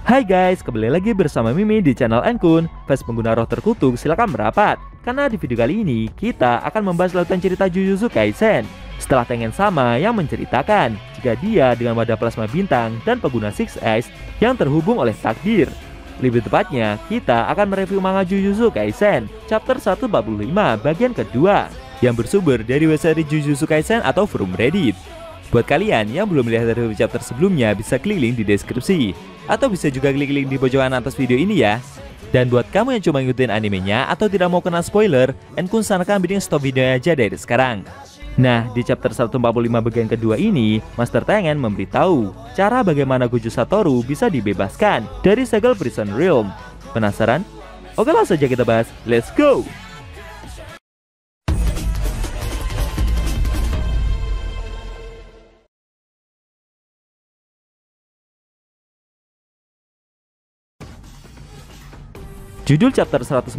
Hai guys, kembali lagi bersama Mimi di channel Enkun. Fans pengguna roh terkutuk silakan merapat, karena di video kali ini kita akan membahas lanjutan cerita Jujutsu Kaisen. Setelah Tengen Sama yang menceritakan jika dia dengan wadah plasma bintang dan pengguna Six Eyes yang terhubung oleh takdir. Lebih tepatnya, kita akan mereview manga Jujutsu Kaisen chapter 145 bagian kedua yang bersumber dari website Jujutsu Kaisen atau forum Reddit. Buat kalian yang belum melihat review chapter sebelumnya, bisa klik link di deskripsi atau bisa juga klik link di pojokan atas video ini ya. Dan buat kamu yang cuma ngikutin animenya atau tidak mau kena spoiler, Enkun sarankan mending stop videonya aja dari sekarang. Nah, di chapter 145 bagian kedua ini, Master Tengen memberitahu cara bagaimana Gojo Satoru bisa dibebaskan dari segel Prison Realm. Penasaran? Oke, langsung saja kita bahas. Let's go! Judul chapter 145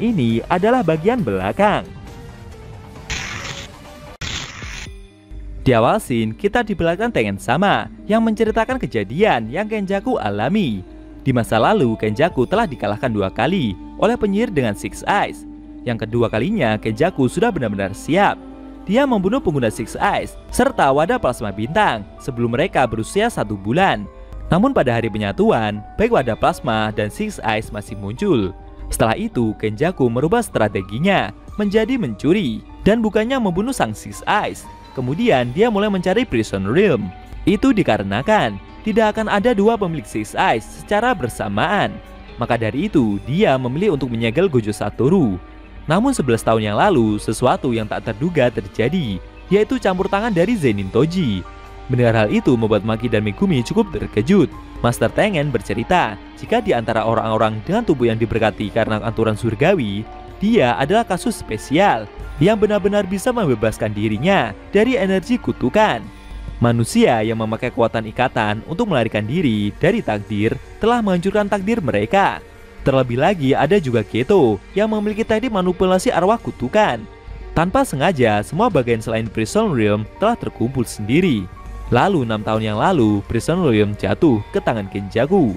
ini adalah bagian belakang. Di awal scene, kita di belakang Tengen Sama yang menceritakan kejadian yang Kenjaku alami. Di masa lalu, Kenjaku telah dikalahkan 2 kali oleh penyihir dengan Six Eyes. Yang kedua kalinya, Kenjaku sudah benar-benar siap. Dia membunuh pengguna Six Eyes serta wadah plasma bintang sebelum mereka berusia 1 bulan. Namun pada hari penyatuan, baik wadah plasma dan Six Eyes masih muncul. Setelah itu, Kenjaku merubah strateginya menjadi mencuri dan bukannya membunuh sang Six Eyes. Kemudian dia mulai mencari Prison Realm. Itu dikarenakan tidak akan ada 2 pemilik Six Eyes secara bersamaan. Maka dari itu, dia memilih untuk menyegel Gojo Satoru. Namun 11 tahun yang lalu, sesuatu yang tak terduga terjadi, yaitu campur tangan dari Zenin Toji. Mendengar hal itu membuat Maki dan Megumi cukup terkejut. Master Tengen bercerita jika di antara orang-orang dengan tubuh yang diberkati karena aturan surgawi, dia adalah kasus spesial yang benar-benar bisa membebaskan dirinya dari energi kutukan. Manusia yang memakai kekuatan ikatan untuk melarikan diri dari takdir telah menghancurkan takdir mereka. Terlebih lagi ada juga Geto yang memiliki teknik manipulasi arwah kutukan. Tanpa sengaja, semua bagian selain Prison Realm telah terkumpul sendiri. Lalu 6 tahun yang lalu, Prison Realm jatuh ke tangan Kenjaku.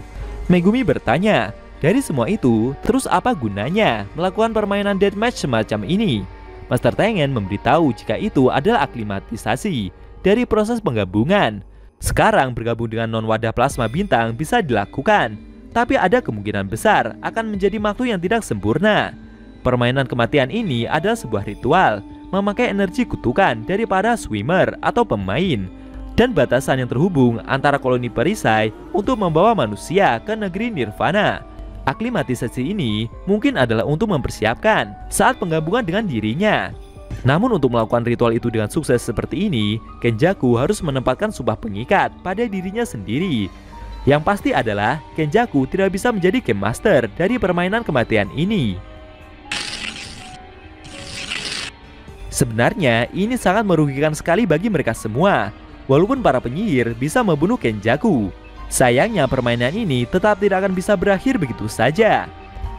Megumi bertanya, dari semua itu, terus apa gunanya melakukan permainan deathmatch semacam ini? Master Tengen memberitahu jika itu adalah aklimatisasi dari proses penggabungan. Sekarang bergabung dengan non-wadah plasma bintang bisa dilakukan, tapi ada kemungkinan besar akan menjadi makhluk yang tidak sempurna. Permainan kematian ini adalah sebuah ritual, memakai energi kutukan dari para swimmer atau pemain, dan batasan yang terhubung antara koloni perisai untuk membawa manusia ke negeri Nirvana. Aklimatisasi ini mungkin adalah untuk mempersiapkan saat penggabungan dengan dirinya. Namun untuk melakukan ritual itu dengan sukses seperti ini, Kenjaku harus menempatkan sumpah pengikat pada dirinya sendiri. Yang pasti adalah Kenjaku tidak bisa menjadi Game Master dari permainan kematian ini. Sebenarnya ini sangat merugikan sekali bagi mereka semua. Walaupun para penyihir bisa membunuh Kenjaku, sayangnya permainan ini tetap tidak akan bisa berakhir begitu saja.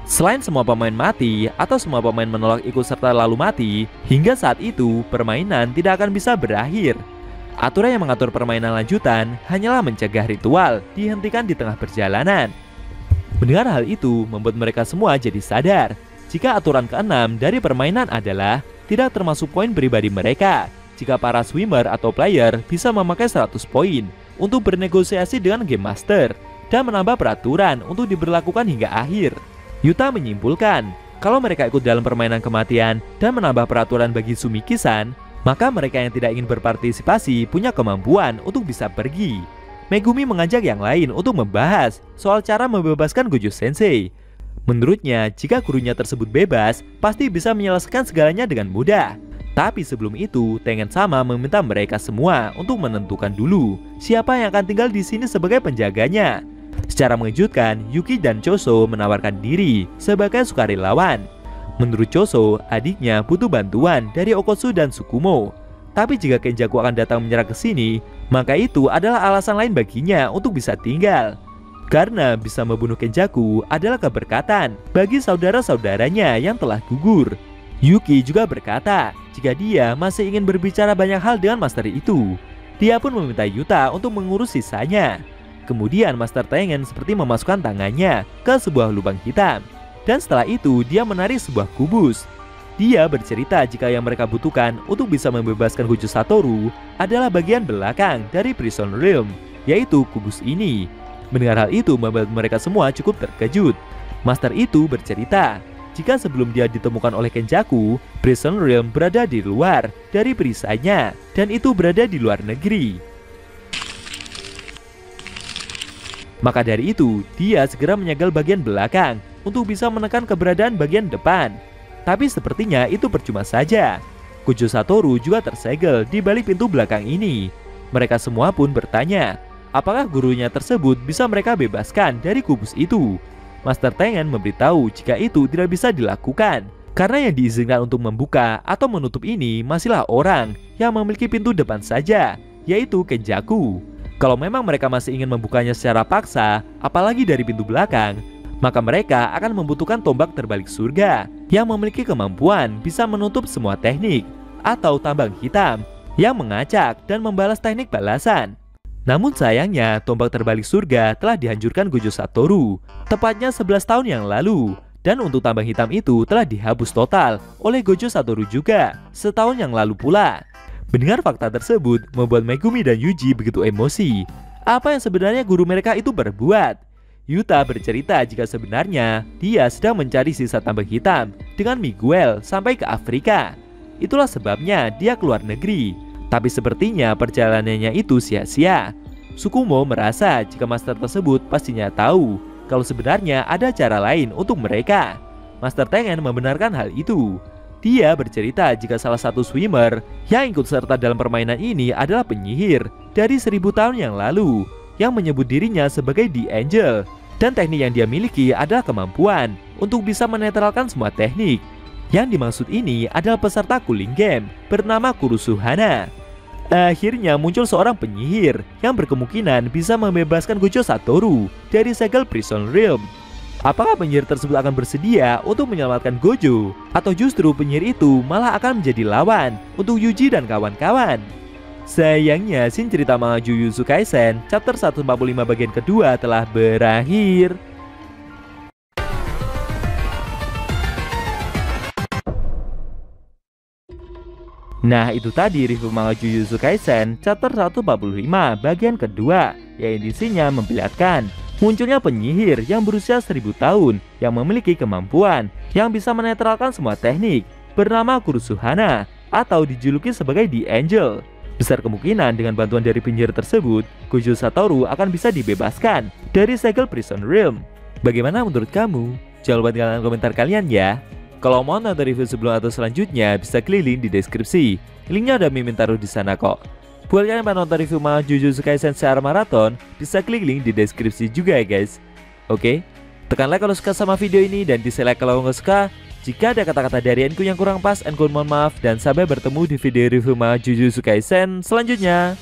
Selain semua pemain mati atau semua pemain menolak ikut serta lalu mati, hingga saat itu permainan tidak akan bisa berakhir. Aturan yang mengatur permainan lanjutan hanyalah mencegah ritual dihentikan di tengah perjalanan. Mendengar hal itu membuat mereka semua jadi sadar jika aturan ke-6 dari permainan adalah tidak termasuk poin pribadi mereka. Jika para swimmer atau player bisa memakai 100 poin untuk bernegosiasi dengan Game Master dan menambah peraturan untuk diberlakukan hingga akhir. Yuta menyimpulkan, kalau mereka ikut dalam permainan kematian dan menambah peraturan bagi Sumiki-san, maka mereka yang tidak ingin berpartisipasi punya kemampuan untuk bisa pergi. Megumi mengajak yang lain untuk membahas soal cara membebaskan Gojo Sensei. Menurutnya, jika gurunya tersebut bebas, pasti bisa menyelesaikan segalanya dengan mudah. Tapi sebelum itu, Tengen Sama meminta mereka semua untuk menentukan dulu siapa yang akan tinggal di sini sebagai penjaganya. Secara mengejutkan, Yuki dan Choso menawarkan diri sebagai sukarelawan. Menurut Choso, adiknya butuh bantuan dari Okotsu dan Tsukumo. Tapi jika Kenjaku akan datang menyerang ke sini, maka itu adalah alasan lain baginya untuk bisa tinggal. Karena bisa membunuh Kenjaku adalah keberkatan bagi saudara-saudaranya yang telah gugur. Yuki juga berkata jika dia masih ingin berbicara banyak hal dengan master itu. Dia pun meminta Yuta untuk mengurus sisanya. Kemudian Master Tengen seperti memasukkan tangannya ke sebuah lubang hitam. Dan setelah itu dia menarik sebuah kubus. Dia bercerita jika yang mereka butuhkan untuk bisa membebaskan Gojo Satoru adalah bagian belakang dari Prison Realm, yaitu kubus ini. Mendengar hal itu membuat mereka semua cukup terkejut. Master itu bercerita jika sebelum dia ditemukan oleh Kenjaku, Prison Realm berada di luar dari perisainya, dan itu berada di luar negeri. Maka dari itu, dia segera menyegel bagian belakang untuk bisa menekan keberadaan bagian depan. Tapi sepertinya itu percuma saja. Gojo Satoru juga tersegel di balik pintu belakang ini. Mereka semua pun bertanya, apakah gurunya tersebut bisa mereka bebaskan dari kubus itu? Master Tengen memberitahu jika itu tidak bisa dilakukan, karena yang diizinkan untuk membuka atau menutup ini masihlah orang yang memiliki pintu depan saja, yaitu Kenjaku. Kalau memang mereka masih ingin membukanya secara paksa, apalagi dari pintu belakang, maka mereka akan membutuhkan tombak terbalik surga yang memiliki kemampuan bisa menutup semua teknik, atau tambang hitam yang mengacak dan membalas teknik balasan. Namun sayangnya, tombak terbalik surga telah dihancurkan Gojo Satoru tepatnya 11 tahun yang lalu. Dan untuk tambang hitam itu telah dihapus total oleh Gojo Satoru juga setahun yang lalu pula. Mendengar fakta tersebut membuat Megumi dan Yuji begitu emosi. Apa yang sebenarnya guru mereka itu berbuat? Yuta bercerita jika sebenarnya dia sedang mencari sisa tambang hitam dengan Miguel sampai ke Afrika. Itulah sebabnya dia keluar negeri. Tapi sepertinya perjalanannya itu sia-sia. Sukumo merasa jika master tersebut pastinya tahu kalau sebenarnya ada cara lain untuk mereka. Master Tengen membenarkan hal itu. Dia bercerita jika salah satu swimmer yang ikut serta dalam permainan ini adalah penyihir dari 1000 tahun yang lalu yang menyebut dirinya sebagai The Angel. Dan teknik yang dia miliki adalah kemampuan untuk bisa menetralkan semua teknik. Yang dimaksud ini adalah peserta cooling game bernama Kurusuhana. Akhirnya muncul seorang penyihir yang berkemungkinan bisa membebaskan Gojo Satoru dari segel Prison Realm. Apakah penyihir tersebut akan bersedia untuk menyelamatkan Gojo? Atau justru penyihir itu malah akan menjadi lawan untuk Yuji dan kawan-kawan? Sayangnya scene cerita manga Jujutsu Kaisen chapter 145 bagian kedua telah berakhir. Nah, itu tadi review manga Jujutsu Kaisen chapter 145 bagian kedua, yang isinya memperlihatkan munculnya penyihir yang berusia 1000 tahun yang memiliki kemampuan yang bisa menetralkan semua teknik bernama Kurusuhana atau dijuluki sebagai The Angel. Besar kemungkinan dengan bantuan dari penyihir tersebut, Gojo Satoru akan bisa dibebaskan dari segel Prison Realm. Bagaimana menurut kamu? Jangan lupa tinggalkan komentar kalian ya. Kalau mau nonton review sebelum atau selanjutnya, bisa klik link di deskripsi. Linknya udah Mimin taruh di sana kok. Buat kalian yang mau nonton review manga Jujutsu Kaisen secara maraton, bisa klik link di deskripsi juga ya guys. Oke, tekan like kalau suka sama video ini dan dislike kalau nggak suka. Jika ada kata-kata dari Enku yang kurang pas, Enku mohon maaf dan sampai bertemu di video review manga Jujutsu Kaisen selanjutnya.